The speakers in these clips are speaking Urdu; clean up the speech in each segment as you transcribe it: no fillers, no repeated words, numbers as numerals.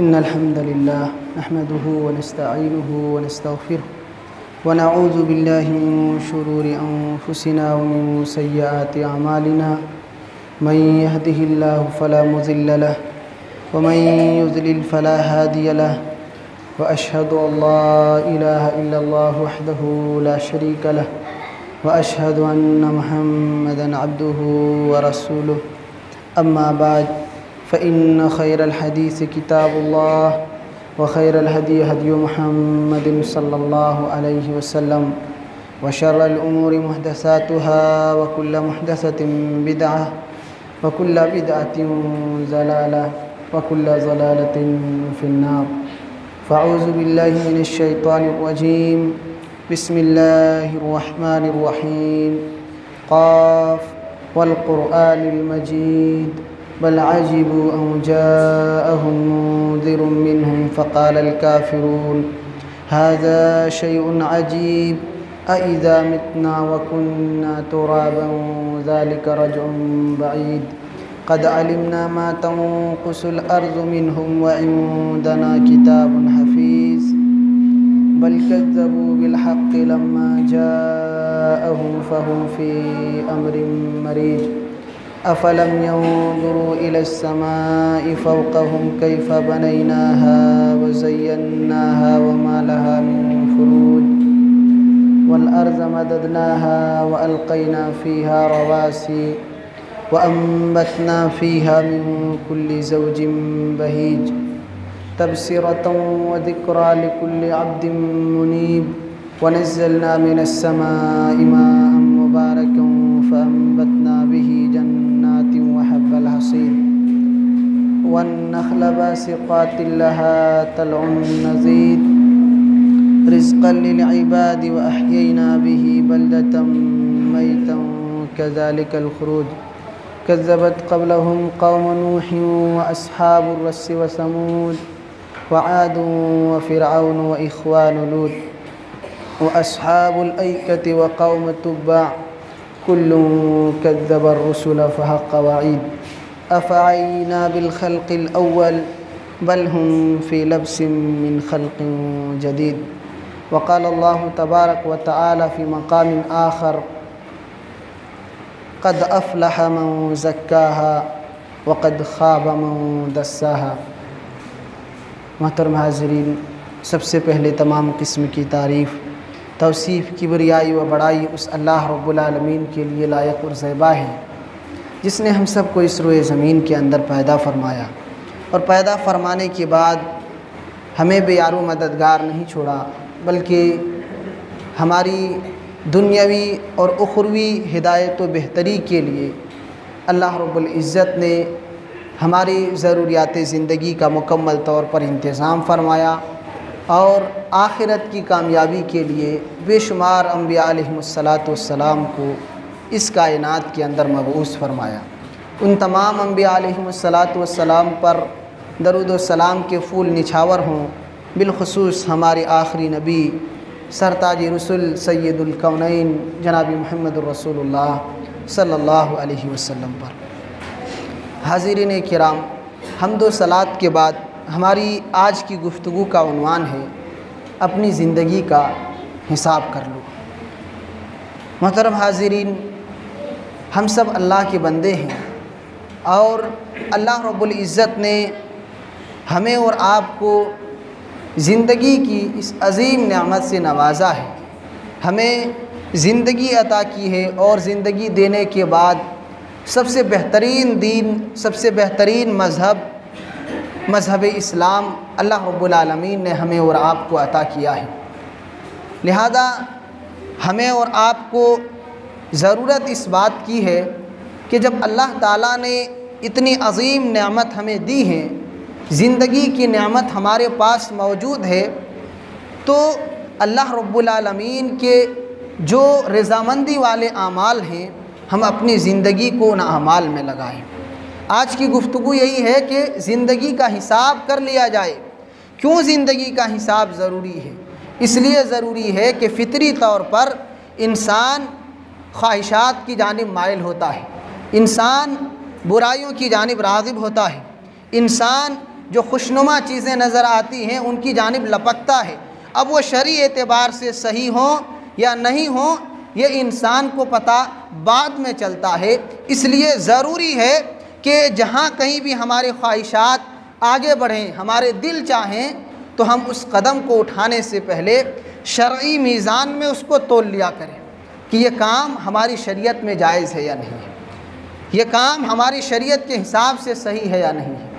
إن الحمد لله نحمده ونستعينه ونستغفره ونعوذ بالله من شرور أنفسنا ومن سيئات أعمالنا من يهده الله فلا مضل له ومن يضلل فلا هادي له وأشهد أن لا إله إلا الله وحده لا شريك له وأشهد أن محمدًا عبده ورسوله أما بعد فإن خير الحديث كتاب الله وخير الهدي هدي محمد صلى الله عليه وسلم وشر الأمور محدثاتها وكل محدثة بدعة وكل بدعة ضلالة وكل ضلالة في النار فأعوذ بالله من الشيطان الرجيم بسم الله الرحمن الرحيم قاف والقرآن المجيد بل عجبوا أن جاءهم منذر منهم فقال الكافرون هذا شيء عجيب أإذا متنا وكنا ترابا ذلك رجع بعيد قد علمنا ما تنقص الأرض منهم وعندنا كتاب حفيظ بل كذبوا بالحق لما جاءهم فهم في أمر مريج أفلم ينظروا إلى السماء فوقهم كيف بنيناها وزيناها وما لها من فروج والأرض مددناها وألقينا فيها رواسي وأنبتنا فيها من كل زوج بهيج تبصرة وذكرى لكل عبد منيب ونزلنا من السماء ماء مباركا فأنبتنا به جنات وحب الحصيد والنخل باسقات لها طلع نضيد رزقا للعباد وأحيينا به بلدة ميتا كذلك الخروج كذبت قبلهم قوم نوح وأصحاب الرس وثمود وعاد وفرعون وإخوان لوط وأصحاب الأيكة وقوم تبع كل كذب الرسل فحق وعيد أفعينا بالخلق الأول بل هم في لبس من خلق جديد وقال الله تبارك وتعالى في مقام آخر قد أفلح من زكاها وقد خاب من دساها۔ محترم حاضرین، سب سے پہلے تمام قسم کی تعریف، توصیف، کبریائی و بڑائی اس اللہ رب العالمین کے لیے لائق اور زیبا ہے جس نے ہم سب کو اس روئے زمین کے اندر پیدا فرمایا اور پیدا فرمانے کے بعد ہمیں بے یار و مددگار نہیں چھوڑا، بلکہ ہماری دنیاوی اور اخروی ہدایت و بہتری کے لیے اللہ رب العزت نے ہماری ضروریات زندگی کا مکمل طور پر انتظام فرمایا اور آخرت کی کامیابی کے لیے بے شمار انبیاء علیہم السلام کو اس کائنات کے اندر مبعوث فرمایا۔ ان تمام انبیاء علیہم السلام پر درود و سلام کے پھول نچھاور ہوں، بالخصوص ہمارے آخری نبی سرتاج رسول سید الکونین جناب محمد الرسول اللہ صلی اللہ علیہ وسلم پر۔ حاضرین کرام، حمد و صلوات کے بعد ہماری آج کی گفتگو کا عنوان ہے اپنی زندگی کا حساب کر لو۔ محترم حاضرین، ہم سب اللہ کے بندے ہیں اور اللہ رب العزت نے ہمیں اور آپ کو زندگی کی اس عظیم نعمت سے نوازا ہے، ہمیں زندگی عطا کی ہے اور زندگی دینے کے بعد سب سے بہترین دین، سب سے بہترین مذہب اسلام اللہ رب العالمین نے ہمیں اور آپ کو عطا کیا ہے۔ لہذا ہمیں اور آپ کو ضرورت اس بات کی ہے کہ جب اللہ تعالیٰ نے اتنی عظیم نعمت ہمیں دی ہے، زندگی کی نعمت ہمارے پاس موجود ہے، تو اللہ رب العالمین کے جو رضامندی والے اعمال ہیں ہم اپنی زندگی کو ان اعمال میں لگائیں۔ آج کی گفتگو یہی ہے کہ زندگی کا حساب کر لیا جائے۔ کیوں زندگی کا حساب ضروری ہے؟ اس لیے ضروری ہے کہ فطری طور پر انسان خواہشات کی جانب مائل ہوتا ہے، انسان برائیوں کی جانب راغب ہوتا ہے، انسان جو خوشنما چیزیں نظر آتی ہیں ان کی جانب لپکتا ہے۔ اب وہ شرعی اعتبار سے صحیح ہوں یا نہیں ہوں یہ انسان کو پتہ بعد میں چلتا ہے۔ اس لیے ضروری ہے کہ جہاں کہیں بھی ہمارے خواہشات آگے بڑھیں، ہمارے دل چاہیں، تو ہم اس قدم کو اٹھانے سے پہلے شرعی میزان میں اس کو تول لیا کریں کہ یہ کام ہماری شریعت میں جائز ہے یا نہیں ہے، یہ کام ہماری شریعت کے حساب سے صحیح ہے یا نہیں ہے۔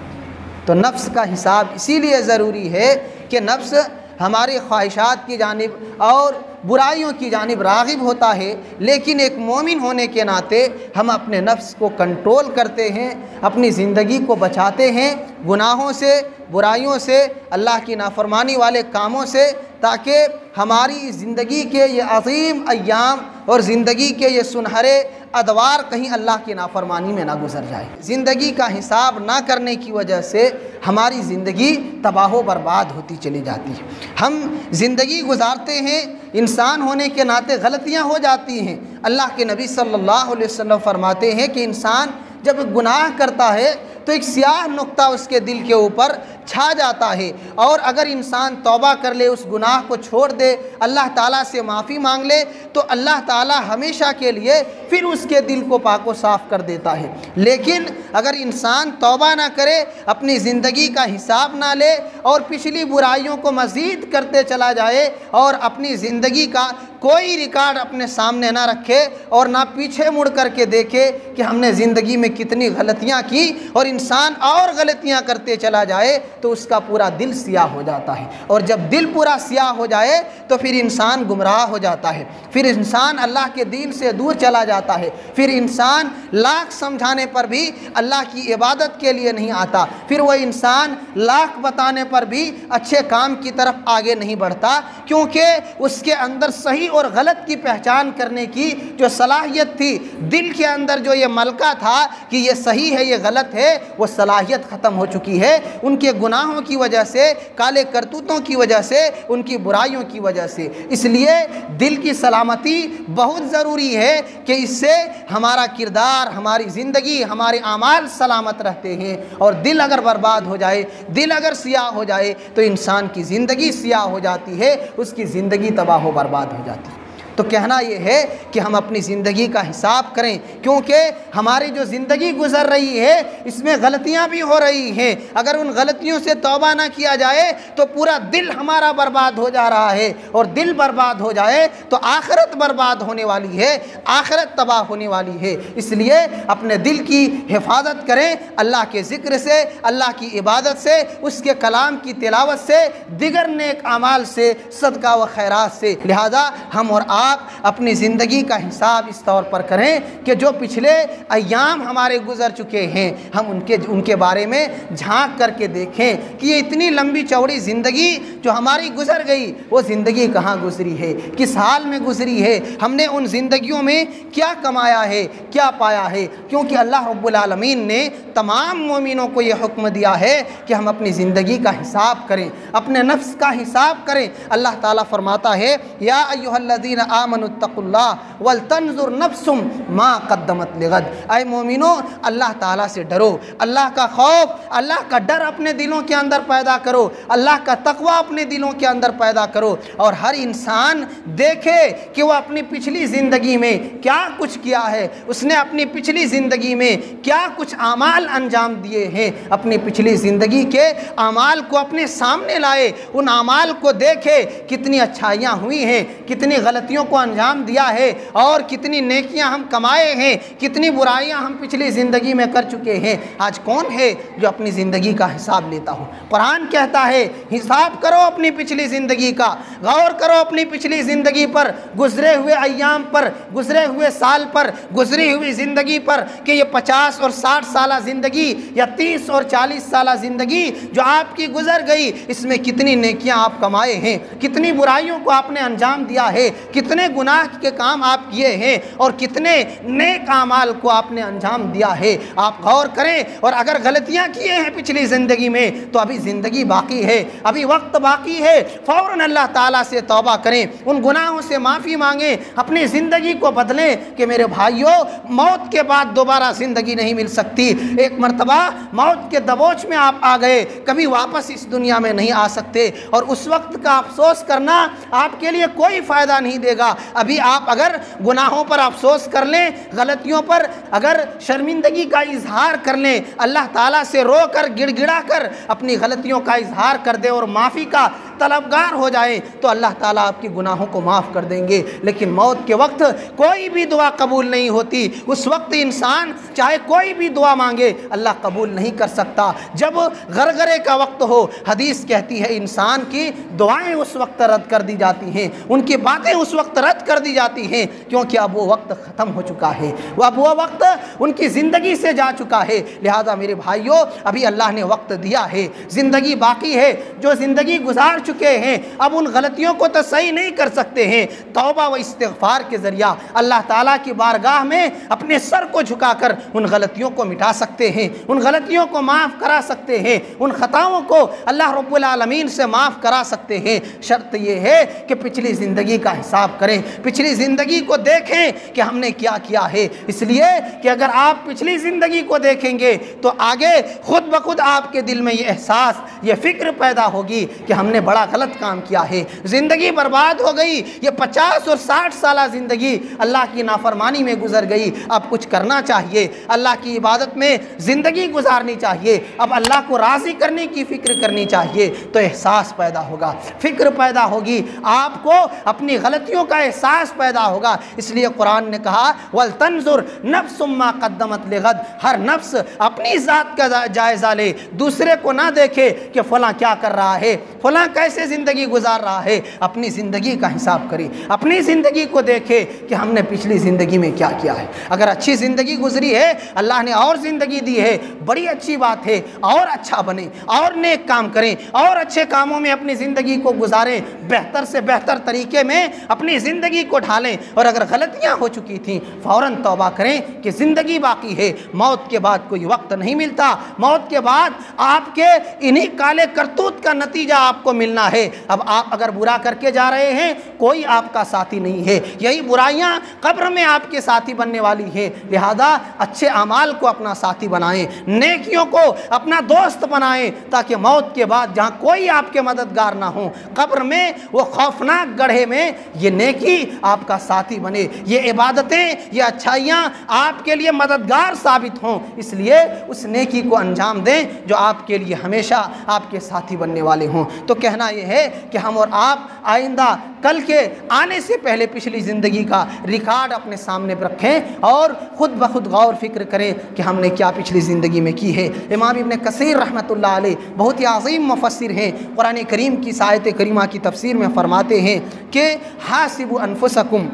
تو نفس کا حساب اسی لیے ضروری ہے کہ نفس ہماری خواہشات کی جانب اور برائیوں کی جانب راغب ہوتا ہے، لیکن ایک مومن ہونے کے ناطے ہم اپنے نفس کو کنٹرول کرتے ہیں، اپنی زندگی کو بچاتے ہیں گناہوں سے، برائیوں سے، اللہ کی نافرمانی والے کاموں سے، تاکہ ہماری زندگی کے یہ عظیم ایام اور زندگی کے یہ سنہرے ادوار کہیں اللہ کی نافرمانی میں نہ گزر جائے۔ زندگی کا حساب نہ کرنے کی وجہ سے ہماری زندگی تباہ و برباد ہوتی چلی جاتی ہے۔ ہم زندگی گزارتے ہیں، انسان ہونے کے ناطے غلطیاں ہو جاتی ہیں۔ اللہ کے نبی صلی اللہ علیہ وسلم فرماتے ہیں کہ انسان جب گناہ کرتا ہے تو ایک سیاہ نقطہ اس کے دل کے اوپر چھا جاتا ہے، اور اگر انسان توبہ کر لے، اس گناہ کو چھوڑ دے، اللہ تعالیٰ سے معافی مانگ لے، تو اللہ تعالیٰ ہمیشہ کے لیے پھر اس کے دل کو پاک و صاف کر دیتا ہے۔ لیکن اگر انسان توبہ نہ کرے، اپنی زندگی کا حساب نہ لے اور پچھلی برائیوں کو مزید کرتے چلا جائے اور اپنی زندگی کا کوئی ریکارڈ اپنے سامنے نہ رکھے اور نہ پیچھے مڑ کر کے دیکھے کہ ہم نے زندگی میں کتنی غلطیاں کی، اور انسان اور غلطیاں کرتے چلا جائے، تو اس کا پورا دل سیاہ ہو جاتا ہے، اور جب دل پورا سیاہ ہو جائے تو پھر انسان گمراہ ہو جاتا ہے، پھر انسان اللہ کے دین سے دور چلا جاتا ہے، پھر انسان لاکھ سمجھانے پر بھی اللہ کی عبادت کے لیے نہیں آتا، پھر وہ انسان لاکھ بتانے پر بھی اچھے کام کی طرف آگے نہیں بڑھتا، کیونکہ اس کے اندر صحیح اور غلط کی پہچان کرنے کی جو صلاحیت تھی، دل کے اندر جو یہ ملکہ تھا کہ یہ صحیح ہے یہ غلط ہے، وہ صلاحیت ختم ہو چکی ہے، ان کے گناہوں کی وجہ سے، کالے کرتوتوں کی وجہ سے، ان کی برائیوں کی وجہ سے۔ اس لیے دل کی سلامتی بہت ضروری ہے کہ اس سے ہمارا کردار، ہماری زندگی، ہمارے اعمال سلامت رہتے ہیں، اور دل اگر برباد ہو جائے، دل اگر سیاہ ہو جائے تو انسان کی زندگی سیاہ ہو جاتی ہے، اس کی زندگی تباہ و برباد ہو جاتی ہے۔ تو کہنا یہ ہے کہ ہم اپنی زندگی کا حساب کریں، کیونکہ ہماری جو زندگی گزر رہی ہے اس میں غلطیاں بھی ہو رہی ہیں، اگر ان غلطیوں سے توبہ نہ کیا جائے تو پورا دل ہمارا برباد ہو جا رہا ہے، اور دل برباد ہو جائے تو آخرت برباد ہونے والی ہے، آخرت تباہ ہونے والی ہے۔ اس لیے اپنے دل کی حفاظت کریں، اللہ کے ذکر سے، اللہ کی عبادت سے، اس کے کلام کی تلاوت سے، دیگر نیک اعمال سے، صدقہ و خیرات سے۔ لہذا ہم اور آپ اپنی زندگی کا حساب اس طور پر کریں کہ جو پچھلے ایام ہمارے گزر چکے ہیں ہم ان کے بارے میں جھانک کر کے دیکھیں کہ یہ اتنی لمبی چوڑی زندگی جو ہماری گزر گئی، وہ زندگی کہاں گزری ہے، کس حال میں گزری ہے، ہم نے ان زندگیوں میں کیا کمایا ہے، کیا پایا ہے، کیونکہ اللہ رب العالمین نے تمام مومنوں کو یہ حکم دیا ہے کہ ہم اپنی زندگی کا حساب کریں، اپنے نفس کا حساب کریں۔ اللہ تعالیٰ فرماتا ہے یا ایھا الذین آمنوا اتقوا اللہ ولتنظر نفس ما قدمت لغد، اے مومنو اللہ تعالیٰ سے ڈرو، اللہ کا خوف، اللہ کا ڈر اپنے دلوں کے اندر پیدا کرو، اللہ کا تقوی اپنے دلوں کے اندر پیدا کرو، اور ہر انسان دیکھے کہ وہ اپنی پچھلی زندگی میں کیا کچھ کیا ہے، اس نے اپنی پچھلی زندگی میں کیا کچھ اعمال انجام دیے ہیں، اپنی پچھلی زندگی کے اعمال کو اپنے سامنے لائے، ان اعمال کو دیکھے کتنی اچھائیاں ہوئی ہیں، کتنی غلطیوں کو انجام دیا ہے، اور کتنی نیکیاں ہم کمائے ہیں، کتنی برائیاں ہم پچھلی زندگی میں کر چکے ہیں۔ آج کون ہے جو اپنی زندگی کا حساب لیتا ہو؟ قرآن کہتا ہے حساب کرو اپنی پچھلی زندگی کا، غور کرو اپنی پچھلی زندگی پر، گزرے ہوئے ایام پر، گزرے ہوئے سال پر، گزری ہوئی زندگی پر، کہ یہ 50 اور 60 سالہ زندگی یا 30 اور 40 سالہ زندگی جو آپ کی گزر گئی، اس میں کتنی نیکیاں آپ کمائے ہیں، کتنی برائیوں کو آپ نے انجام دیا ہے، کتنے کتنے گناہ کے کام آپ کیے ہیں اور کتنے نیک اعمال کو آپ نے انجام دیا ہے، آپ غور کریں۔ اور اگر غلطیاں کیے ہیں پچھلی زندگی میں تو ابھی زندگی باقی ہے، ابھی وقت باقی ہے، فوراً اللہ تعالیٰ سے توبہ کریں، ان گناہوں سے معافی مانگیں، اپنی زندگی کو بدلیں کہ میرے بھائیوں موت کے بعد دوبارہ زندگی نہیں مل سکتی۔ ایک مرتبہ موت کے دبوچ میں آپ آ گئے، کبھی واپس اس دنیا میں نہیں آ سکتے، اور اس وقت کا افسوس کرنا آپ کے لیے کوئی فائدہ نہیں دے گا۔ ابھی آپ اگر گناہوں پر افسوس کر لیں، غلطیوں پر اگر شرمندگی کا اظہار کر لیں، اللہ تعالیٰ سے رو کر گڑ گڑا کر اپنی غلطیوں کا اظہار کر دیں اور معافی کا طلبگار ہو جائیں تو اللہ تعالیٰ آپ کی گناہوں کو معاف کر دیں گے۔ لیکن موت کے وقت کوئی بھی دعا قبول نہیں ہوتی، اس وقت انسان چاہے کوئی بھی دعا مانگے اللہ قبول نہیں کر سکتا۔ جب غرغرے کا وقت ہو، حدیث کہتی ہے انسان کی دعائیں اس وقت رد کر دی جاتی ہیں، ان کی باتیں اس وقت رد کر دی جاتی ہیں، کیونکہ اب وہ وقت ختم ہو چکا ہے، اب وہ وقت ان کی زندگی سے جا چکا ہے۔ لہذا میرے بھائیوں ابھی اللہ نے وقت دیا ہے، زندگی باقی ہے، جو زندگی گزار چکے ہیں اب ان غلطیوں کو تو صحیح نہیں کر سکتے ہیں، توبہ و استغفار کے ذریعہ اللہ تعالیٰ کی بارگاہ میں اپنے سر کو جھکا کر ان غلطیوں کو مٹا سکتے ہیں، ان غلطیوں کو معاف کرا سکتے ہیں، ان خطاؤں کو اللہ رب العالمین سے معاف کرا سکتے ہیں۔ شرط یہ ہے کہ پچھلی زندگی کا حساب کریں، پچھلی زندگی کو دیکھیں کہ ہم نے کیا کیا ہے، اس لیے کہ اگر آپ پچھلی زندگی کو دیکھیں گے تو آگے خود بخود آپ کے دل میں یہ احساس، یہ فکر پیدا ہوگی کہ ہم نے بڑا غلط کام کیا ہے، زندگی برباد ہو گئی، یہ 50 اور 60 سالہ زندگی اللہ کی نافرمانی میں گزر گئی، اب کچھ کرنا چاہیے، اللہ کی عبادت میں زندگی گزارنی چاہیے، اب اللہ کو راضی کرنے کی فکر کرنی چاہیے، تو احساس پیدا ہوگا، فکر پیدا ہوگی، آپ کو اپنی غلطیوں کا احساس پیدا ہوگا۔ اس لیے قرآن نے کہا وَلْتَنْظُرْ نَفْسٌ مَّا قَدَّمَتْ لِغَدٍ، ہر نفس اپنی ذات کا جائزہ لے، دوسرے کو نہ دیکھے کہ فلاں کیا کر رہا ہے، فلاں کیسے زندگی گزار رہا ہے، اپنی زندگی کا حساب کرے، اپنی زندگی کو دیکھے کہ ہم نے پچھلی زندگی میں کیا کیا ہے۔ اگر اچھی زندگی گزری ہے، اللہ نے اور زندگی دی ہے، بڑی اچھی بات ہے، اور اچھا بنیں، اور نیک کام کریں، اور اچھے کاموں میں اپنی زندگی کو گزاریں، بہتر سے بہتر طریقے میں اپنی زندگی کو ڈھالیں، اور اگر غلطیاں ہو چکی تھیں فوراً توبہ کریں کہ زندگی باقی ہے، موت کے بعد کوئی وقت نہیں ملتا، موت کے بعد آپ کے انہی کالے کرتوت کا نتیجہ آپ کو ملنا ہے۔ اب آپ اگر برا کر کے جا رہے ہیں کوئی آپ کا ساتھی نہیں ہے، یہی برائیاں قبر میں آپ کے ساتھی بننے والی ہیں، لہذا اچھے اعمال کو اپنا ساتھی بنائیں، نیکیوں کو اپنا دوست بنائیں، تاکہ موت کے بعد جہاں کوئی آپ کے مددگار نہ ہوں، قبر میں وہ خوفناک گڑھے میں یہ نیکی آپ کا ساتھی بنے، یہ عبادتیں، یہ اچھائیاں آپ کے لیے مددگار ثابت ہوں، اس لیے اس نیکی کو انجام دیں جو آپ کے لیے ہمیشہ آپ کے ساتھی بننے والے ہوں۔ تو کہنا یہ ہے کہ ہم اور آپ آئندہ کل کے آنے سے پہلے پچھلی زندگی کا ریکارڈ اپنے سامنے رکھیں اور خود بخود غور فکر کریں کہ ہم نے کیا پچھلی زندگی میں کی ہے۔ امام ابن کثیر رحمۃ اللہ علیہ بہت ہی عظیم مفسر ہیں، قرآن کریم کی آیت کریمہ کی تفسیر میں فرماتے ہیں کہ حاسبوا انفسکم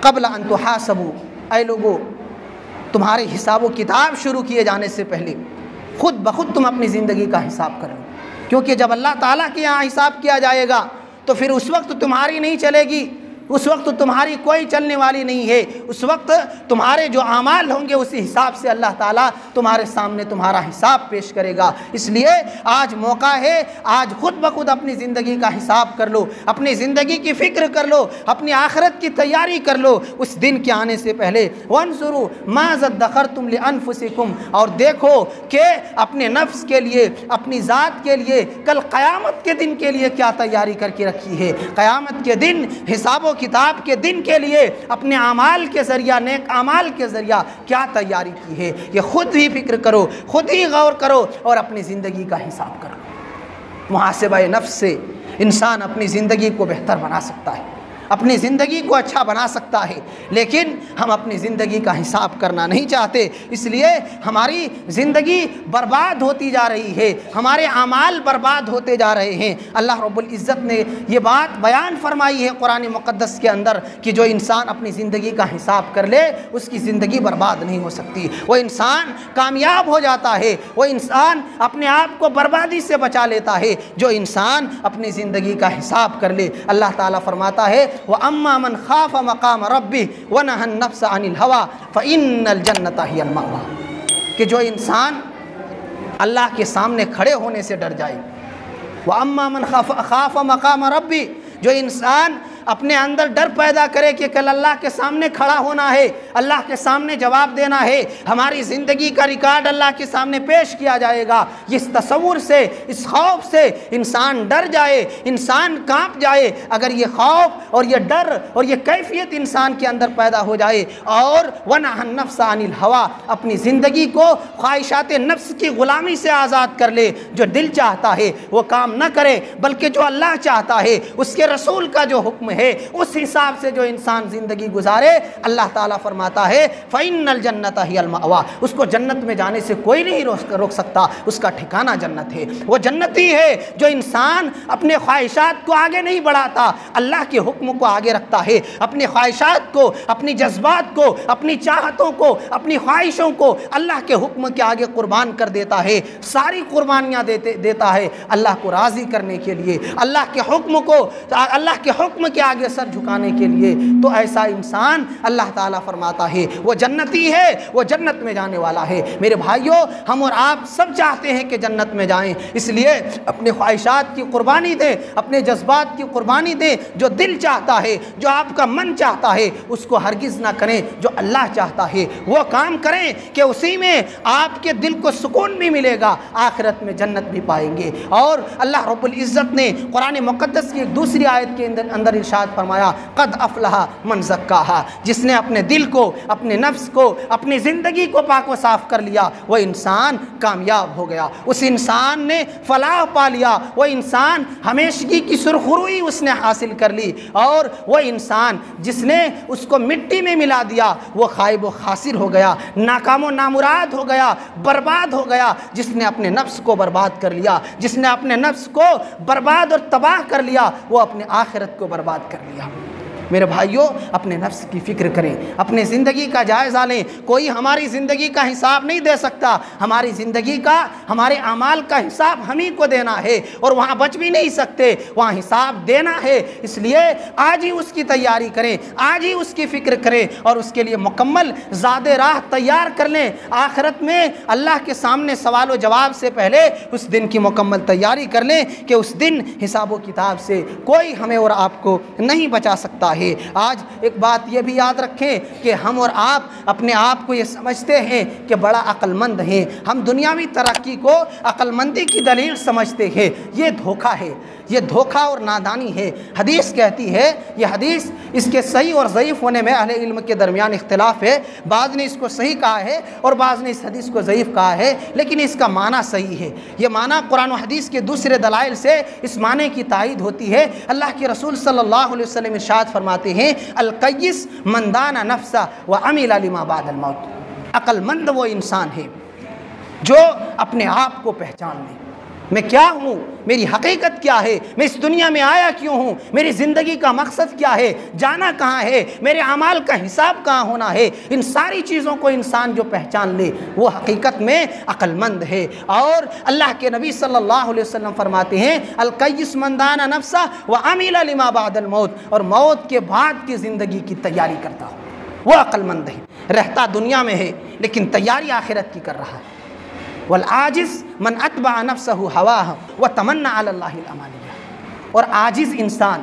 قبل ان تحاسبوا، اے لوگو تمہارے حساب و کتاب شروع کیے جانے سے پہلے خود بخود تم اپنی زندگی کا حساب کرو، کیونکہ جب اللہ تعالیٰ کے یہاں حساب کیا جائے گا تو پھر اس وقت تمہاری نہیں چلے گی، اس وقت تمہاری کوئی چلنے والی نہیں ہے، اس وقت تمہارے جو اعمال ہوں گے اسی حساب سے اللہ تعالیٰ تمہارے سامنے تمہارا حساب پیش کرے گا۔ اس لیے آج موقع ہے، آج خود بخود اپنی زندگی کا حساب کر لو، اپنی زندگی کی فکر کر لو، اپنی آخرت کی تیاری کر لو اس دن کے آنے سے پہلے۔ وانظروا ماذا ادخرتم لانفسکم، اور دیکھو کہ اپنے نفس کے لیے، اپنی ذات کے لیے کل قیامت کے دن کے لیے کیا تیاری کر کے رکھی ہے۔ قیامت کے دن، حساب و کتاب کے دن کے لیے اپنے اعمال کے ذریعہ، نیک اعمال کے ذریعہ کیا تیاری کی ہے، یہ خود ہی فکر کرو، خود ہی غور کرو اور اپنی زندگی کا حساب کرو۔ محاسبہ نفس سے انسان اپنی زندگی کو بہتر بنا سکتا ہے، اپنی زندگی کو اچھا بنا سکتا ہے، لیکن ہم اپنی زندگی کا حساب کرنا نہیں چاہتے، اس لیے ہماری زندگی برباد ہوتی جا رہی ہے، ہمارے اعمال برباد ہوتے جا رہے ہیں۔ اللہ رب العزت نے یہ بات بیان فرمائی ہے قرآن مقدس کے اندر کہ جو انسان اپنی زندگی کا حساب کر لے اس کی زندگی برباد نہیں ہو سکتی، وہ انسان کامیاب ہو جاتا ہے، وہ انسان اپنے آپ کو بربادی سے بچا لیتا ہے جو انسان اپنی زندگی کا حساب کر لے۔ اللہ تعالیٰ فرماتا ہے وَأَمَّا مَنْ خَافَ مَقَامَ رَبِّهِ وَنَهَى النَّفْسَ عَنِ الْهَوَىٰ فَإِنَّ الْجَنَّةَ هِيَ الْمَأْوَىٰ، کہ جو انسان اللہ کے سامنے کھڑے ہونے سے ڈر جائے. وَأَمَّا مَنْ خَافَ مَقَامَ رَبِّهِ، جو انسان اپنے اندر ڈر پیدا کرے کہ کل اللہ کے سامنے کھڑا ہونا ہے، اللہ کے سامنے جواب دینا ہے، ہماری زندگی کا ریکارڈ اللہ کے سامنے پیش کیا جائے گا، اس تصور سے، اس خوف سے انسان ڈر جائے، انسان کانپ جائے. اگر یہ خوف اور یہ ڈر اور یہ کیفیت انسان کے اندر پیدا ہو جائے، اور وَنَهَى النَّفْسَ عَنِ الْهَوَىٰ، اپنی زندگی کو خواہشات نفس کی غلامی سے آزاد کر لے، جو دل چاہتا ہے وہ کام نہ کرے، بلکہ جو اللہ چاہتا ہے، اس کے رسول کا جو حکم ہے، اس حساب سے جو انسان زندگی گزارے، اللہ تعالیٰ فرماتا ہے فَإِنَّ الْجَنَّةَ هِيَ الْمَأْوَىٰ، اس کو جنت میں جانے سے کوئی نہیں روک سکتا، اس کا ٹھکانہ جنت ہے. وہ جنتی ہے جو انسان اپنے خواہشات کو آگے نہیں بڑھاتا، اللہ کے حکم کو آگے رکھتا ہے، اپنی خواہشات کو، اپنی جذبات کو، اپنی چاہتوں کو، اپنی خواہشوں کو اللہ کے حکم کے آگے قربان کر دیتا ہے. ساری قربانیاں دیتا ہے اللہ کو راضی کرنے کے لیے، اللہ کے حکم کو، اللہ کے حکم کے آگے سر جھکانے کے لیے. تو ایسا انسان اللہ تعالیٰ فرماتا ہے وہ جنتی ہے، وہ جنت میں جانے والا ہے. میرے بھائیوں، ہم اور آپ سب چاہتے ہیں کہ جنت میں جائیں، اس لیے اپنے خواہشات کی قربانی دیں، اپنے جذبات کی قربانی دیں. جو دل چاہتا ہے، جو آپ کا من چاہتا ہے، اس کو ہرگز نہ کریں. جو اللہ چاہتا ہے وہ کام کریں کہ اسی میں آپ کے دل کو سکون بھی ملے گا، آخرت میں جنت بھی پائیں گے. اور اللہ رب العزت نے قرآن مقدس کی ایک دوسری آیت کے اندر ارشاد فرمایا قد افلح من زکاہا، جس نے اپنے دل کو، اپنے نفس کو، اپنی زندگی کو پاک و صاف کر لیا، وہ انسان کامیاب ہو گیا، اس انسان نے فلاح پا لیا، وہ انسان ہمیشگی کی سرخروئی اس نے حاصل کر لی. اور وہ انسان جس نے اس کو مٹی میں ملا دیا، وہ خائب و خاسر ہو گیا، ناکام و نامراد ہو گیا، برباد ہو گیا. جس نے اپنے نفس کو برباد کر لیا، جس نے اپنے نفس کو برباد اور تباہ کر لیا، وہ اپنے آخرت کو برباد کر لیا. میرے بھائیوں، اپنے نفس کی فکر کریں، اپنے زندگی کا جائزہ لیں. کوئی ہماری زندگی کا حساب نہیں دے سکتا، ہماری زندگی کا، ہمارے اعمال کا حساب ہم ہی کو دینا ہے، اور وہاں بچ بھی نہیں سکتے، وہاں حساب دینا ہے. اس لیے آج ہی اس کی تیاری کریں، آج ہی اس کی فکر کریں، اور اس کے لیے مکمل زاد راہ تیار کر لیں. آخرت میں اللہ کے سامنے سوال و جواب سے پہلے اس دن کی مکمل تیاری کر لیں کہ اس دن حساب و کتاب سے کوئی ہمیں اور آپ کو نہیں بچا سکتا ہے. آج ایک بات یہ بھی یاد رکھیں کہ ہم اور آپ اپنے آپ کو یہ سمجھتے ہیں کہ بڑا عقل مند ہیں، ہم دنیاوی ترقی کو عقل مندی کی دلیل سمجھتے ہیں. یہ دھوکہ ہے، یہ دھوکہ اور نادانی ہے. حدیث کہتی ہے، یہ حدیث اس کے صحیح اور ضعیف ہونے میں اہل علم کے درمیان اختلاف ہے، بعض نے اس کو صحیح کہا ہے اور بعض نے اس حدیث کو ضعیف کہا ہے، لیکن اس کا معنی صحیح ہے. یہ معنی قرآن و حدیث کے دوسرے دلائل سے اس معنی کی تائید ہوتی ہے. اللہ کے رسول صلی اللہ علیہ وسلم ارشاد فرماتے ہیں القیس من دان نفسہ وعمل لما بعد الموت. عقل مند وہ انسان ہے جو اپنے آپ کو پہچان لے، میں کیا ہوں، میری حقیقت کیا ہے، میں اس دنیا میں آیا کیوں ہوں، میری زندگی کا مقصد کیا ہے، جانا کہاں ہے، میرے اعمال کا حساب کہاں ہونا ہے. ان ساری چیزوں کو انسان جو پہچان لے وہ حقیقت میں عقل مند ہے. اور اللہ کے نبی صلی اللہ علیہ وسلم فرماتے ہیں القیس من دان نفسہ وعمل لما بعد الموت، اور موت کے بعد کی زندگی کی تیاری کرتا ہو، وہ عقل مند ہے. رہتا دنیا میں ہے لیکن تیاری آخرت کی کر رہا ہے. والعاجز من اتبع نفسہ ہواہ وتمنى علی اللہ الامانیہ. اور عاجز انسان،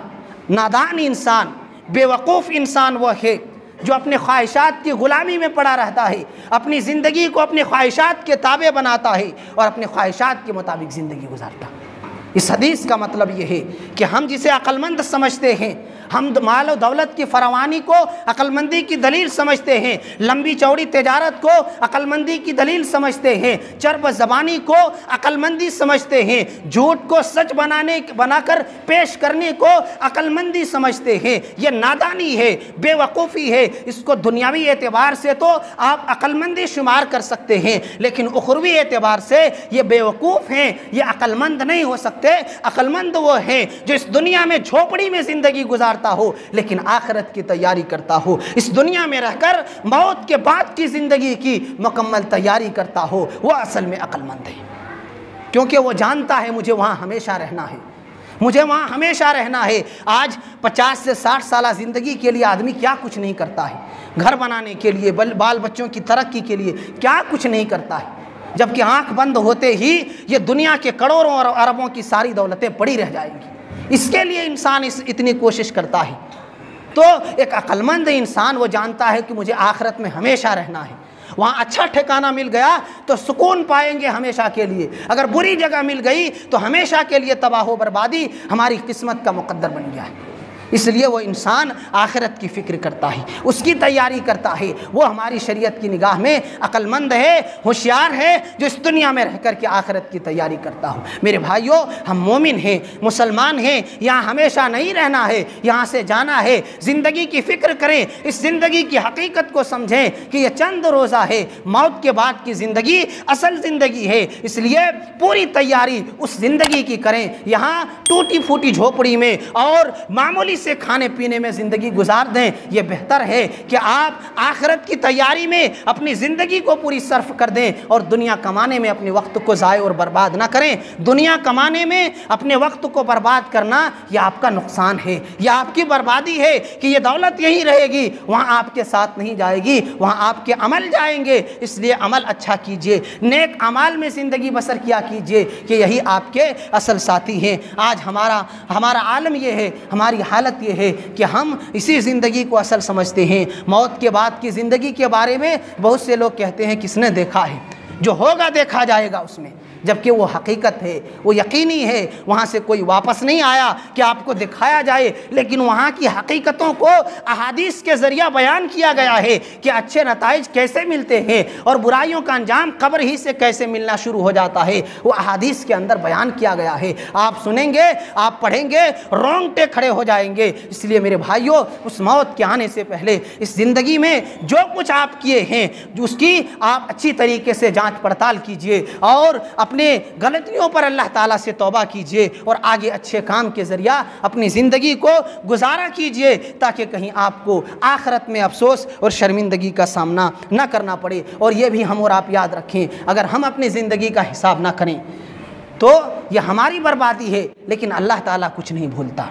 نادان انسان، بے وقوف انسان وہ ہے جو اپنے خواہشات کی غلامی میں پڑا رہتا ہے، اپنی زندگی کو اپنے خواہشات کے تابع بناتا ہے اور اپنے خواہشات کے مطابق زندگی گزارتا ہے. اس حدیث کا مطلب یہ ہے کہ ہم جسے عقل مند سمجھتے ہیں، ہم مال و دولت کی فراوانی کو عقل مندی کی دلیل سمجھتے ہیں، لمبی چوڑی تجارت کو عقل مندی کی دلیل سمجھتے ہیں، چرب زبانی کو عقل مندی سمجھتے ہیں، جھوٹ کو سچ بنا کر پیش کرنے کو عقل مندی سمجھتے ہیں. یہ نادانی ہے، بے وقوفی ہے. اس کو دنیاوی اعتبار سے تو آپ عقل مندی شمار کر سکتے ہیں، لیکن اخروی اعتبار سے یہ بے وقوف ہیں، یہ عقل مند نہیں ہو سکتے. عقل مند وہ ہیں جو اس دنیا میں جھوپڑی میں زندگی گزارتا ہو لیکن آخرت کی تیاری کرتا ہو، اس دنیا میں رہ کر موت کے بعد کی زندگی کی مکمل تیاری کرتا ہو. وہ اصل میں عقل مند ہے، کیونکہ وہ جانتا ہے مجھے وہاں ہمیشہ رہنا ہے، مجھے وہاں ہمیشہ رہنا ہے۔ آج 50 سے 60 سالہ زندگی کے لیے آدمی کیا کچھ نہیں کرتا ہے، گھر بنانے کے لیے، بال بچوں کی ترقی کے لیے کیا کچھ نہیں کرتا ہے، جبکہ آنکھ بند ہوتے ہی یہ دنیا کے کروڑوں اور اربوں کی ساری دولتیں پڑی رہ جائیں گی۔ اس کے لیے انسان اتنی کوشش کرتا ہے۔ تو ایک عقل مند انسان وہ جانتا ہے کہ مجھے آخرت میں ہمیشہ رہنا ہے، وہاں اچھا ٹھکانہ مل گیا تو سکون پائیں گے ہمیشہ کے لیے، اگر بری جگہ مل گئی تو ہمیشہ کے لیے تباہ و بربادی ہماری قسمت کا مقدر بن گیا ہے۔ اس لیے وہ انسان آخرت کی فکر کرتا ہے، اس کی تیاری کرتا ہے، وہ ہماری شریعت کی نگاہ میں عقل مند ہے، ہوشیار ہے، جو اس دنیا میں رہ کر کے آخرت کی تیاری کرتا ہو۔ میرے بھائیوں، ہم مومن ہیں، مسلمان ہیں، یہاں ہمیشہ نہیں رہنا ہے، یہاں سے جانا ہے۔ زندگی کی فکر کریں، اس زندگی کی حقیقت کو سمجھیں کہ یہ چند روزہ ہے، موت کے بعد کی زندگی اصل زندگی ہے، اس لیے پوری تیاری اس زندگی کی کریں۔ یہاں ٹوٹی پھوٹی جھوپڑی میں اور معمولی سے کھانے پینے میں زندگی گزار دیں، یہ بہتر ہے کہ آپ آخرت کی تیاری میں اپنی زندگی کو پوری صرف کر دیں اور دنیا کمانے میں اپنے وقت کو ضائع اور برباد نہ کریں۔ دنیا کمانے میں اپنے وقت کو برباد کرنا یہ آپ کا نقصان ہے، یہ آپ کی بربادی ہے کہ یہ دولت یہیں رہے گی، وہاں آپ کے ساتھ نہیں جائے گی، وہاں آپ کے عمل جائیں گے۔ اس لیے عمل اچھا کیجئے، نیک اعمال میں زندگی بسر کیا کیجئے کہ یہی آپ کے اصل ساتھی ہیں۔ آج ہمارا عالم یہ ہے، ہماری حالت یہ ہے کہ ہم اسی زندگی کو اصل سمجھتے ہیں۔ موت کے بعد کی زندگی کے بارے میں بہت سے لوگ کہتے ہیں کس نے دیکھا ہے، جو ہوگا دیکھا جائے گا اس میں، جبکہ وہ حقیقت ہے، وہ یقینی ہے، وہاں سے کوئی واپس نہیں آیا کہ آپ کو دکھایا جائے، لیکن وہاں کی حقیقتوں کو احادیث کے ذریعہ بیان کیا گیا ہے کہ اچھے نتائج کیسے ملتے ہیں اور برائیوں کا انجام قبر ہی سے کیسے ملنا شروع ہو جاتا ہے، وہ احادیث کے اندر بیان کیا گیا ہے۔ آپ سنیں گے، آپ پڑھیں گے، رونگٹے کھڑے ہو جائیں گے۔ اس لیے میرے بھائیوں، اس موت کے آنے سے پہلے اس زندگی میں جو کچھ آپ کیے ہیں اس کی آپ اچھی طریقے سے جانچ پڑتال کیجئے اور اپنے غلطیوں پر اللہ تعالیٰ سے توبہ کیجئے اور آگے اچھے کام کے ذریعہ اپنی زندگی کو گزارا کیجئے تاکہ کہیں آپ کو آخرت میں افسوس اور شرمندگی کا سامنا نہ کرنا پڑے۔ اور یہ بھی ہم اور آپ یاد رکھیں، اگر ہم اپنی زندگی کا حساب نہ کریں تو یہ ہماری بربادی ہے، لیکن اللہ تعالیٰ کچھ نہیں بھولتا۔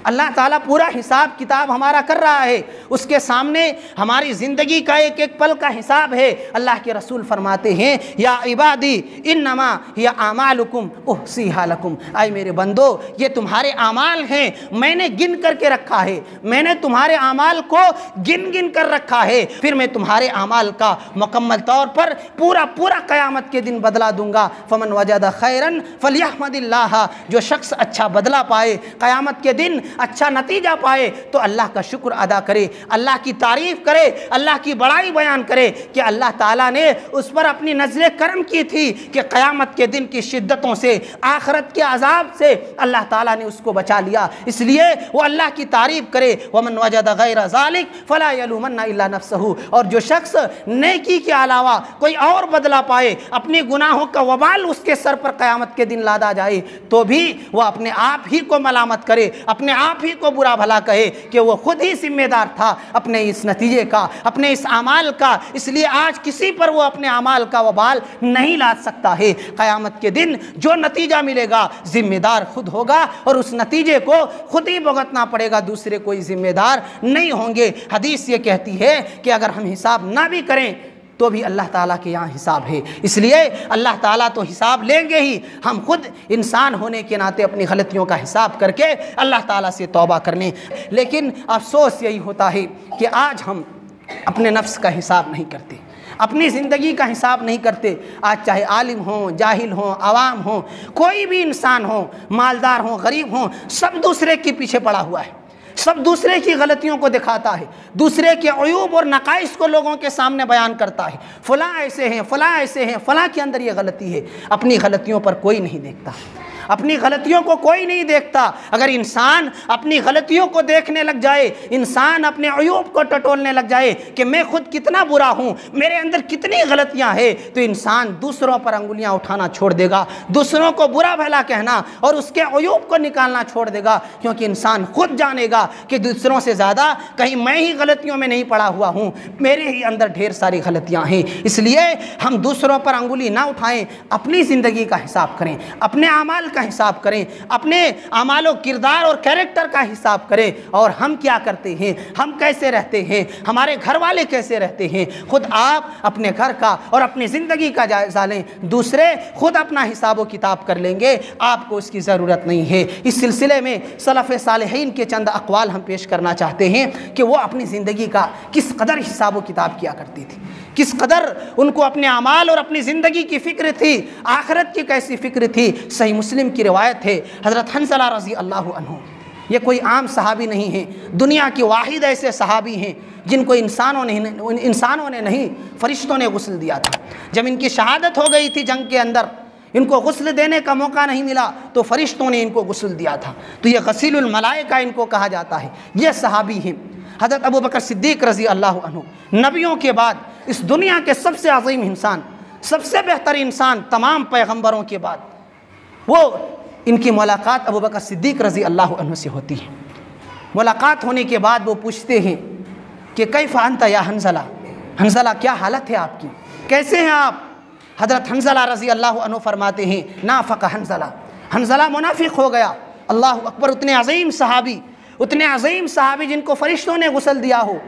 اللہ تعالیٰ پورا حساب کتاب ہمارا کر رہا ہے، اس کے سامنے ہماری زندگی کا ایک ایک پل کا حساب ہے۔ اللہ کے رسول فرماتے ہیں یا عبادی انما ہی اعمالکم احصیھا لکم، اے میرے بندو یہ تمہارے اعمال ہیں، میں نے گن کر کے رکھا ہے، میں نے تمہارے اعمال کو گن کر رکھا ہے، پھر میں تمہارے اعمال کا مکمل طور پر پورا قیامت کے دن بدلہ دوں گا۔ فمن وجد خیرا فلیحمد اللہ، جو شخص اچھا بدلہ پائے، قیامت کے دن اچھا نتیجہ پائے تو اللہ کا شکر ادا کرے، اللہ کی تعریف کرے، اللہ کی بڑائی بیان کرے کہ اللہ تعالیٰ نے اس پر اپنی نظر کرم کی تھی کہ قیامت کے دن کی شدتوں سے، آخرت کے عذاب سے اللہ تعالیٰ نے اس کو بچا لیا، اس لیے وہ اللہ کی تعریف کرے۔ ومن وجد غیر ذلک فلا یلومن الا نفسہ، اور جو شخص نیکی کے علاوہ کوئی اور بدلہ پائے، اپنے گناہوں کا وبال اس کے سر پر قیامت کے دن لادا جائے تو بھی وہ اپنے آپ ہی کو ملامت کرے، اپنے آپ ہی کو برا بھلا کہے کہ وہ خود ہی ذمہ دار تھا اپنے اس نتیجے کا، اپنے اس اعمال کا۔ اس لیے آج کسی پر وہ اپنے اعمال کا وبال نہیں لاد سکتا ہے۔ قیامت کے دن جو نتیجہ ملے گا ذمہ دار خود ہوگا اور اس نتیجے کو خود ہی بھگتنا پڑے گا، دوسرے کوئی ذمہ دار نہیں ہوں گے۔ حدیث یہ کہتی ہے کہ اگر ہم حساب نہ بھی کریں تو بھی اللہ تعالیٰ کے یہاں حساب ہے، اس لیے اللہ تعالیٰ تو حساب لیں گے ہی، ہم خود انسان ہونے کے ناطے اپنی غلطیوں کا حساب کر کے اللہ تعالیٰ سے توبہ کر لیں۔ لیکن افسوس یہی ہوتا ہے کہ آج ہم اپنے نفس کا حساب نہیں کرتے، اپنی زندگی کا حساب نہیں کرتے۔ آج چاہے عالم ہوں، جاہل ہوں، عوام ہوں، کوئی بھی انسان ہو، مالدار ہوں، غریب ہوں، سب دوسرے کے پیچھے پڑا ہوا ہے، سب دوسرے کی غلطیوں کو دکھاتا ہے، دوسرے کے عیوب اور نقائص کو لوگوں کے سامنے بیان کرتا ہے۔ فلاں ایسے ہیں، فلاں ایسے ہیں، فلاں کے اندر یہ غلطی ہے، اپنی غلطیوں پر کوئی نہیں دیکھتا، اپنی غلطیوں کو کوئی نہیں دیکھتا۔ اگر انسان اپنی غلطیوں کو دیکھنے لگ جائے، انسان اپنے عیوب کو ٹٹولنے لگ جائے کہ میں خود کتنا برا ہوں، میرے اندر کتنی غلطیاں ہیں، تو انسان دوسروں پر انگلیاں اٹھانا چھوڑ دے گا، دوسروں کو برا بھلا کہنا اور اس کے عیوب کو نکالنا چھوڑ دے گا، کیونکہ انسان خود جانے گا کہ دوسروں سے زیادہ کہیں میں ہی غلطیوں میں نہیں پڑا ہوا ہوں، میرے ہی اندر ڈھیر ساری غلطیاں ہیں۔ اس لیے ہم دوسروں پر انگلی نہ اٹھائیں، اپنی زندگی کا حساب کریں، اپنے اعمال کا حساب کریں، اپنے اعمال و کردار اور کیریکٹر کا حساب کریں، اور ہم کیا کرتے ہیں، ہم کیسے رہتے ہیں، ہمارے گھر والے کیسے رہتے ہیں۔ خود آپ اپنے گھر کا اور اپنی زندگی کا جائزہ لیں، دوسرے خود اپنا حساب و کتاب کر لیں گے، آپ کو اس کی ضرورت نہیں ہے۔ اس سلسلے میں سلف صالحین کے چند اقوال ہم پیش کرنا چاہتے ہیں کہ وہ اپنی زندگی کا کس قدر حساب و کتاب کیا کرتی تھی، کس قدر ان کو اپنے اعمال اور اپنی زندگی کی فکر تھی، آخرت کی کیسی فکر تھی۔ صحیح مسلم کی روایت ہے، حضرت حنظلہ رضی اللہ عنہ، یہ کوئی عام صحابی نہیں ہے، دنیا کے واحد ایسے صحابی ہیں جن کو انسانوں نے نہیں فرشتوں نے غسل دیا تھا۔ جب ان کی شہادت ہو گئی تھی جنگ کے اندر، ان کو غسل دینے کا موقع نہیں ملا تو فرشتوں نے ان کو غسل دیا تھا، تو یہ غسیل الملائکہ ان کو کہا جاتا ہے۔ یہ صحابی ہیں حضرت ابو بکر صدیق رضی اللہ عنہ، نبیوں کے بعد اس دنیا کے سب سے عظیم انسان، سب سے بہتر انسان تمام پیغمبروں کے بعد، وہ ان کی ملاقات ابو بکر صدیق رضی اللہ عنہ سے ہوتی ہے۔ ملاقات ہونے کے بعد وہ پوچھتے ہیں کہ کیف انت یا حنظلہ، حنظلہ کیا حالت ہے آپ کی، کیسے ہیں آپ؟ حضرت حنظلہ رضی اللہ عنہ فرماتے ہیں نافق حنظلہ، حنظلہ منافق ہو گیا۔ اللہ اکبر، اتنے عظیم صحابی جن کو فرشتوں نے غسل دیا ہو،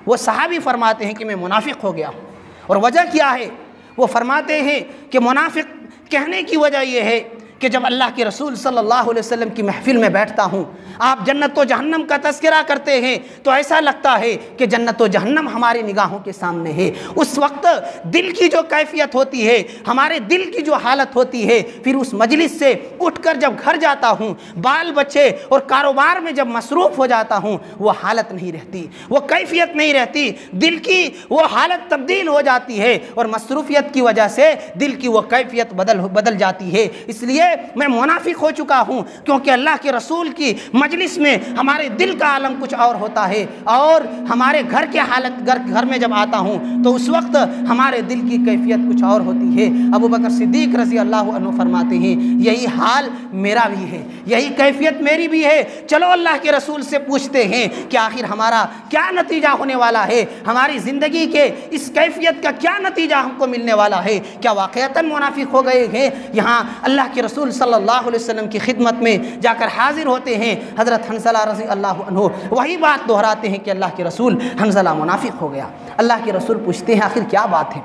وہ صحابی فرماتے ہیں کہ میں منافق ہو گیا ہوں۔ اور وجہ کیا ہے؟ وہ فرماتے ہیں کہ منافق کہنے کی وجہ یہ ہے کہ جب اللہ کے رسول صلی اللہ علیہ وسلم کی محفل میں بیٹھتا ہوں، آپ جنت و جہنم کا تذکرہ کرتے ہیں تو ایسا لگتا ہے کہ جنت و جہنم ہماری نگاہوں کے سامنے ہے۔ اس وقت دل کی جو کیفیت ہوتی ہے، ہمارے دل کی جو حالت ہوتی ہے، پھر اس مجلس سے اٹھ کر جب گھر جاتا ہوں، بال بچے اور کاروبار میں جب مصروف ہو جاتا ہوں، وہ حالت نہیں رہتی، وہ کیفیت نہیں رہتی، دل کی وہ حالت تبدیل ہو جاتی ہے، اور مصروفیت کی وجہ سے دل کی وہ کیفیت بدل جاتی ہے۔ اس لیے میں منافق ہو چکا ہوں، کیونکہ اللہ کے رسول کی مجلس میں ہمارے دل کا عالم کچھ اور ہوتا ہے، اور ہمارے گھر میں جب آتا ہوں تو اس وقت ہمارے دل کی کیفیت کچھ اور ہوتی ہے۔ ابو بکر صدیق رضی اللہ عنہ فرماتے ہیں یہی حال میرا بھی ہے، یہی کیفیت میری بھی ہے۔ چلو اللہ کے رسول سے پوچھتے ہیں کہ آخر ہمارا کیا نتیجہ ہونے والا ہے، ہماری زندگی کے اس کیفیت کا کیا نتیجہ ہم کو ملنے والا ہے، کیا واقعتاً منافق ہو گئے ہیں؟ یہاں اللہ کے رسول صلی اللہ علیہ وسلم کی خدمت میں جا کر حاضر ہوتے ہیں حضرت حنظلہ رضی اللہ عنہ، وہی بات دہراتے ہیں کہ اللہ کے رسول حنظلہ منافق ہو گیا۔ اللہ کے رسول پوچھتے ہیں آخر کیا بات ہے؟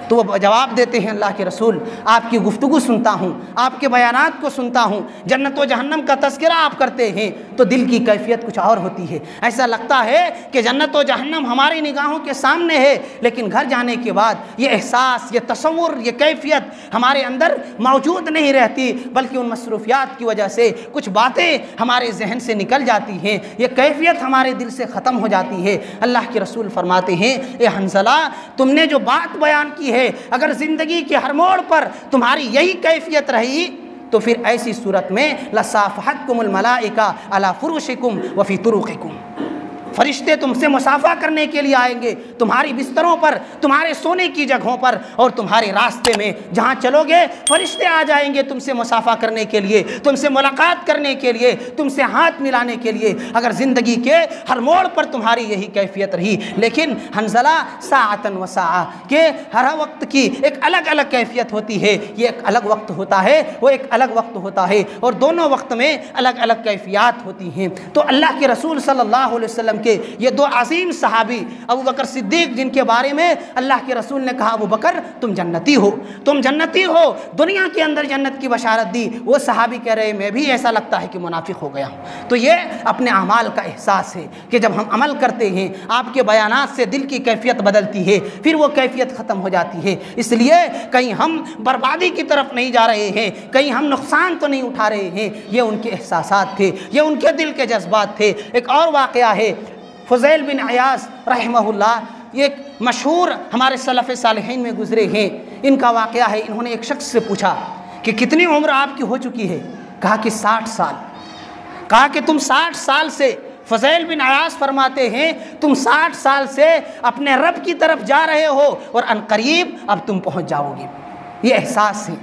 تو وہ جواب دیتے ہیں اللہ کے رسول، آپ کی گفتگو سنتا ہوں، آپ کے بیانات کو سنتا ہوں، جنت و جہنم کا تذکرہ آپ کرتے ہیں تو دل کی کیفیت کچھ اور ہوتی ہے۔ ایسا لگتا ہے کہ جنت و جہنم ہماری نگاہوں کے سامنے ہے، لیکن گھر جانے کے بعد یہ احساس، یہ تصور، یہ کیفیت ہمارے اندر موجود نہیں رہتی، بلکہ ان مصروفیات کی وجہ سے کچھ باتیں ہمارے ذہن سے نکل جاتی ہیں، یہ کیفیت ہمارے دل سے ختم ہو جاتی ہے۔ اللہ کے رسول فرماتے ہیں اے حنظلہ، تم نے جو بات بیان کی ہے، اگر زندگی کے ہر موڑ پر تمہاری یہی کیفیت رہی تو پھر ایسی صورت میں لصافحتکم الملائکہ علی فرشکم وفی طرقکم، فرشتے تم سے مصافحہ کرنے کے لیے آئیں گے تمہاری بستروں پر، تمہارے سونے کی جگہوں پر، اور تمہارے راستے میں جہاں چلو گے فرشتے آ جائیں گے تم سے مصافحہ کرنے کے لیے، تم سے ملاقات کرنے کے لیے، تم سے ہاتھ ملانے کے لیے۔ اگر زندگی کے ہر موڑ پر تمہاری یہی کیفیت رہی، لیکن حنظلہ ساعتن و ساعہ، کہ ہر وقت کی ایک الگ الگ کیفیت ہوتی ہے، یہ ایک الگ وقت ہوتا ہے، وہ ایک الگ وقت ہوتا ہے، اور دونوں وقت میں الگ الگ کیفیات ہوتی ہیں۔ تو اللہ کے رسول صلی اللہ علیہ وسلم کے یہ دو عظیم صحابی ابو بکر صدیق، جن کے بارے میں اللہ کے رسول نے کہا ابو بکر تم جنتی ہو، تم جنتی ہو، دنیا کے اندر جنت کی بشارت دی، وہ صحابی کہہ رہے میں بھی ایسا لگتا ہے کہ منافق ہو گیا ہوں۔ تو یہ اپنے اعمال کا احساس ہے کہ جب ہم عمل کرتے ہیں آپ کے بیانات سے دل کی کیفیت بدلتی ہے، پھر وہ کیفیت ختم ہو جاتی ہے۔ اس لیے کہیں ہم بربادی کی طرف نہیں جا رہے ہیں، کہیں ہم نقصان تو نہیں اٹھا رہے ہیں، یہ ان کے احساسات تھے، یہ ان کے دل کے جذبات تھے۔ ایک اور واقعہ ہے، فضیل بن عیاض رحمہ اللہ، یہ ایک مشہور ہمارے سلف صالحین میں گزرے ہیں، ان کا واقعہ ہے۔ انہوں نے ایک شخص سے پوچھا کہ کتنی عمر آپ کی ہو چکی ہے؟ کہا کہ 60 سال۔ کہا کہ تم 60 سال سے، فضیل بن عیاض فرماتے ہیں تم 60 سال سے اپنے رب کی طرف جا رہے ہو، اور عنقریب اب تم پہنچ جاؤ گے۔ یہ احساس ہے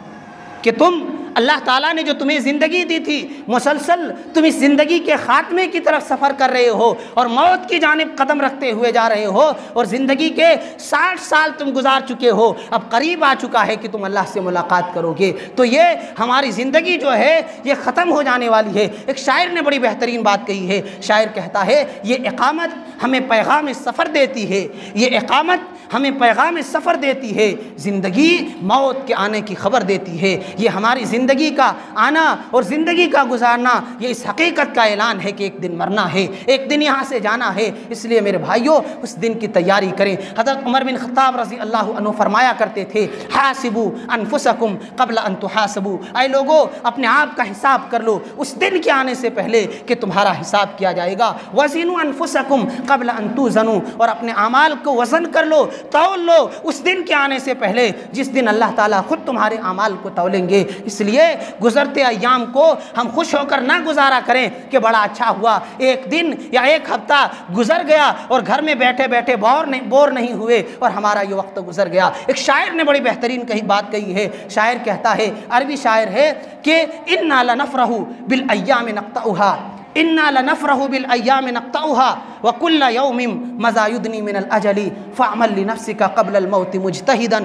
کہ تم اللہ تعالیٰ نے جو تمہیں زندگی دی تھی، مسلسل تم اس زندگی کے خاتمے کی طرف سفر کر رہے ہو اور موت کی جانب قدم رکھتے ہوئے جا رہے ہو، اور زندگی کے 60 سال تم گزار چکے ہو، اب قریب آ چکا ہے کہ تم اللہ سے ملاقات کرو گے، تو یہ ہماری زندگی جو ہے یہ ختم ہو جانے والی ہے۔ ایک شاعر نے بڑی بہترین بات کہی ہے، شاعر کہتا ہے یہ اقامت ہمیں پیغام سفر دیتی ہے، یہ اقامت ہمیں پیغام سفر دیتی ہے، زندگی موت کے آنے کی خبر دیتی ہے۔ یہ ہماری زندگی کا آنا اور زندگی کا گزارنا یہ اس حقیقت کا اعلان ہے کہ ایک دن مرنا ہے، ایک دن یہاں سے جانا ہے، اس لیے میرے بھائیوں اس دن کی تیاری کریں۔ حضرت عمر بن خطاب رضی اللہ عنہ فرمایا کرتے تھے، حاسبوا انفسکم قبل ان تحاسبوا، اے لوگو اپنے آپ کا حساب کر لو اس دن کے آنے سے پہلے کہ تمہارا حساب کیا جائے گا، وزنوا انفسکم قبل ان توزنوا، اور اپنے اعمال کو وزن کر لو، تول لو اس دن کے آنے سے پہلے جس دن اللہ تعالیٰ خود تمہارے اعمال کو تولیں گے۔ اس لیے گزرتے ایام کو ہم خوش ہو کر نہ گزارا کریں کہ بڑا اچھا ہوا ایک دن یا ایک ہفتہ گزر گیا اور گھر میں بیٹھے بیٹھے بور نہیں ہوئے اور ہمارا یہ وقت گزر گیا۔ ایک شاعر نے بڑی بہترین بات کہی ہے، شاعر کہتا ہے، عربی شاعر ہے کہ انا لنفرح بالایام نقطعها، انا لنفرح بالایام نقطعها وكل يوم مزا يدني من الاجل فاعمل لنفسك قبل الموت مجتهدا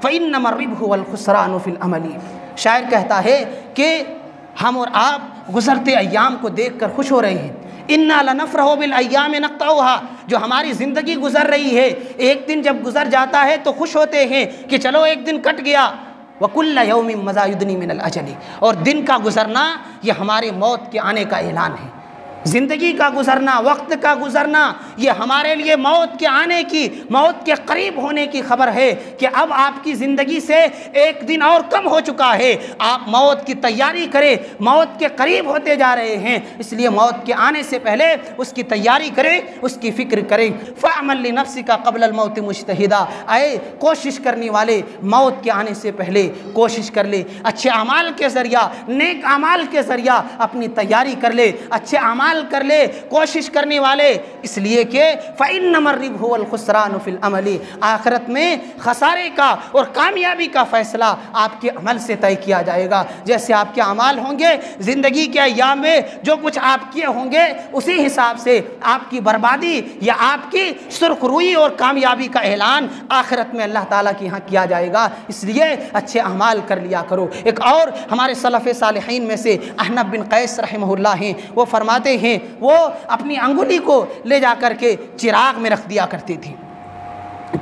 فانما الربح والخسران في الامل۔ شاعر کہتا ہے کہ ہم اور آپ گزرتے ایام کو دیکھ کر خوش ہو رہے ہیں، انا لنفرح بالایام نقطعها، جو ہماری زندگی گزر رہی ہے ایک دن جب گزر جاتا ہے تو خوش ہوتے ہیں کہ چلو ایک دن کٹ گیا، وَكُلَّ يَوْمٍ مَزَا يُدْنِي مِنَ الْأَجَلِ، اور دن کا گزرنا یہ ہمارے موت کے آنے کا اعلان ہے۔ زندگی کا گزرنا، وقت کا گزرنا یہ ہمارے لیے موت کے آنے کی، موت کے قریب ہونے کی خبر ہے کہ اب آپ کی زندگی سے ایک دن اور کم ہو چکا ہے، آپ موت کی تیاری کریں، موت کے قریب ہوتے جا رہے ہیں، اس لیے موت کے آنے سے پہلے اس کی تیاری کریں، اس کی فکر کریں۔ فَاعْمَلْ لِنَفْسِكَ قَبْلَ الْمَوْتِ مُجْتَهِدًا، اے کوشش کرنے والے موت کے آنے سے پہلے کوشش کر لے، اچھے اعمال کے ذریعہ، نیک اعمال کے ذریعہ اپنی تیاری کر لے، اچھے اعمال کر لے، کوشش کرنے والے، اس لیے کہ فَإِنَّمَا الرِّبْحُ وَالْخُسْرَانُ فِي الْعَمَلِ، آخرت میں خسارے کا اور کامیابی کا فیصلہ آپ کے عمل سے طے کیا جائے گا۔ جیسے آپ کے اعمال ہوں گے زندگی کے ایام میں، جو کچھ آپ کیے ہوں گے اسی حساب سے آپ کی بربادی یا آپ کی سرخ روئی اور کامیابی کا اعلان آخرت میں اللہ تعالیٰ کے یہاں کیا جائے گا، اس لیے اچھے اعمال کر لیا کرو۔ ایک اور ہمارے سلف صالحین میں سے احنف بن قیس رحمہ اللہ ہیں، وہ فرماتے ہیں وہ اپنی انگلی کو لے جا کر کے چراغ میں رکھ دیا کرتے تھے،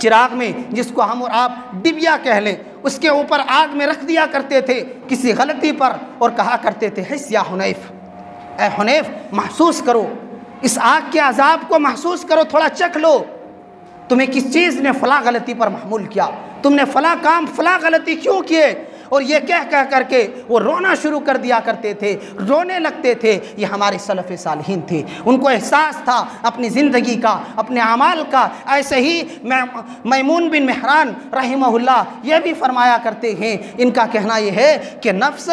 چراغ میں جس کو ہم اور آپ ڈبیا کہہ لیں، اس کے اوپر آگ میں رکھ دیا کرتے تھے کسی غلطی پر، اور کہا کرتے تھے حس یا حنیف، اے حنیف محسوس کرو اس آگ کے عذاب کو، محسوس کرو، تھوڑا چکھ لو، تمہیں کس چیز نے فلاں غلطی پر محمول کیا، تم نے فلاں کام فلاں غلطی کیوں کیے، اور یہ کہہ کر کے وہ رونا شروع کر دیا کرتے تھے، رونے لگتے تھے۔ یہ ہمارے سلف صالحین تھے، ان کو احساس تھا اپنی زندگی کا، اپنے اعمال کا۔ ایسے ہی میمون بن مہران رحمہ اللہ یہ بھی فرمایا کرتے ہیں، ان کا کہنا یہ ہے کہ نفس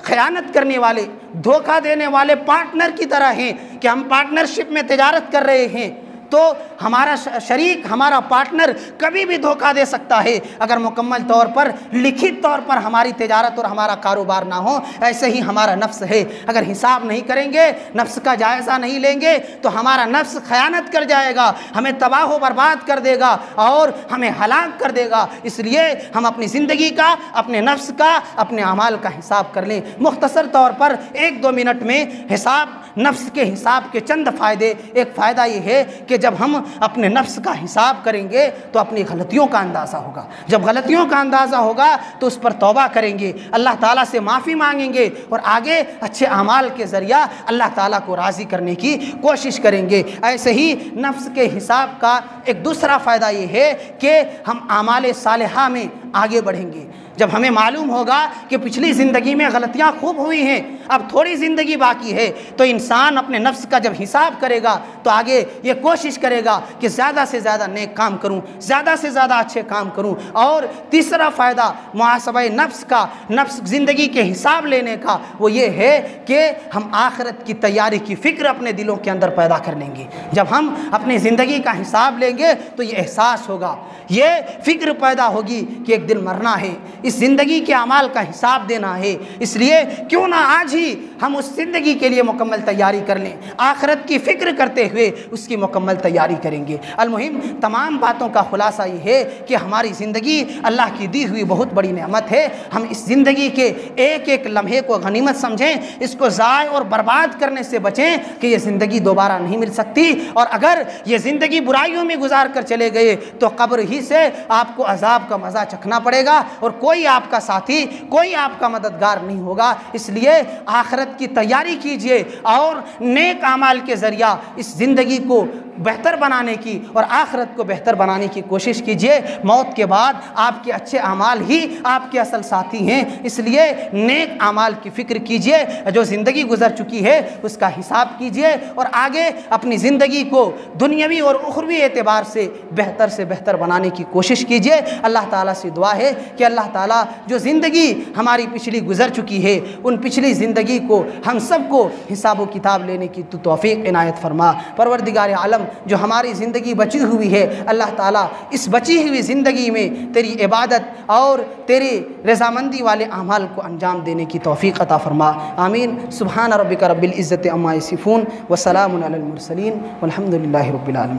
خیانت کرنے والے، دھوکہ دینے والے پارٹنر کی طرح ہیں کہ ہم پارٹنرشپ میں تجارت کر رہے ہیں تو ہمارا شریک، ہمارا پارٹنر کبھی بھی دھوکہ دے سکتا ہے اگر مکمل طور پر لکھت طور پر ہماری تجارت اور ہمارا کاروبار نہ ہو۔ ایسے ہی ہمارا نفس ہے، اگر حساب نہیں کریں گے، نفس کا جائزہ نہیں لیں گے تو ہمارا نفس خیانت کر جائے گا، ہمیں تباہ و برباد کر دے گا اور ہمیں ہلاک کر دے گا۔ اس لیے ہم اپنی زندگی کا، اپنے نفس کا، اپنے اعمال کا حساب کر لیں۔ مختصر طور پر 1-2 منٹ میں حساب، نفس کے حساب کے چند فائدے۔ ایک فائدہ یہ ہے کہ جب ہم اپنے نفس کا حساب کریں گے تو اپنی غلطیوں کا اندازہ ہوگا، جب غلطیوں کا اندازہ ہوگا تو اس پر توبہ کریں گے، اللہ تعالیٰ سے معافی مانگیں گے اور آگے اچھے اعمال کے ذریعہ اللہ تعالیٰ کو راضی کرنے کی کوشش کریں گے۔ ایسے ہی نفس کے حساب کا ایک دوسرا فائدہ یہ ہے کہ ہم اعمال صالحہ میں آگے بڑھیں گے۔ جب ہمیں معلوم ہوگا کہ پچھلی زندگی میں غلطیاں خوب ہوئی ہیں، اب تھوڑی زندگی باقی ہے، تو انسان اپنے نفس کا جب حساب کرے گا تو آگے یہ کوشش کرے گا کہ زیادہ سے زیادہ نیک کام کروں، زیادہ سے زیادہ اچھے کام کروں۔ اور تیسرا فائدہ محاسبہ نفس کا، نفس زندگی کے حساب لینے کا، وہ یہ ہے کہ ہم آخرت کی تیاری کی فکر اپنے دلوں کے اندر پیدا کر لیں گے۔ جب ہم اپنی زندگی کا حساب لیں گے تو یہ احساس ہوگا، یہ فکر پیدا ہوگی کہ ایک دن مرنا ہے، اس زندگی کے اعمال کا حساب دینا ہے، اس لیے کیوں نہ آج ہی ہم اس زندگی کے لیے مکمل تیاری کر لیں، آخرت کی فکر کرتے ہوئے اس کی مکمل تیاری کریں گے۔ المہم تمام باتوں کا خلاصہ یہ ہے کہ ہماری زندگی اللہ کی دی ہوئی بہت بڑی نعمت ہے، ہم اس زندگی کے ایک ایک لمحے کو غنیمت سمجھیں، اس کو ضائع اور برباد کرنے سے بچیں کہ یہ زندگی دوبارہ نہیں مل سکتی، اور اگر یہ زندگی برائیوں میں گزار کر چلے گئے تو قبر ہی سے آپ کو عذاب کا مزہ چکھنا پڑے گا، اور کوئی آپ کا ساتھی، کوئی آپ کا مددگار نہیں ہوگا۔ اس لیے آخرت کی تیاری کیجئے اور نیک اعمال کے ذریعہ اس زندگی کو بہتر بنانے کی اور آخرت کو بہتر بنانے کی کوشش کیجئے۔ موت کے بعد آپ کے اچھے اعمال ہی آپ کے اصل ساتھی ہیں، اس لیے نیک اعمال کی فکر کیجئے، جو زندگی گزر چکی ہے اس کا حساب کیجئے، اور آگے اپنی زندگی کو دنیاوی اور اخروی اعتبار سے بہتر بنانے کی کوشش کیجئے۔ اللہ تعالیٰ سے دعا ہے کہ اللہ تعالیٰ جو زندگی ہماری پچھلی گزر چکی ہے ان پچھلی زندگی کو ہم سب کو حساب و کتاب لینے کی تو توفیق عنایت فرما۔ پروردگار عالم جو ہماری زندگی بچی ہوئی ہے، اللہ تعالیٰ اس بچی ہوئی زندگی میں تیری عبادت اور تیری رضامندی والے اعمال کو انجام دینے کی توفیق عطا فرما۔ آمین۔ سبحان ربک رب العزت عما یصفون وسلام علی المرسلین والحمد للہ رب العالمین۔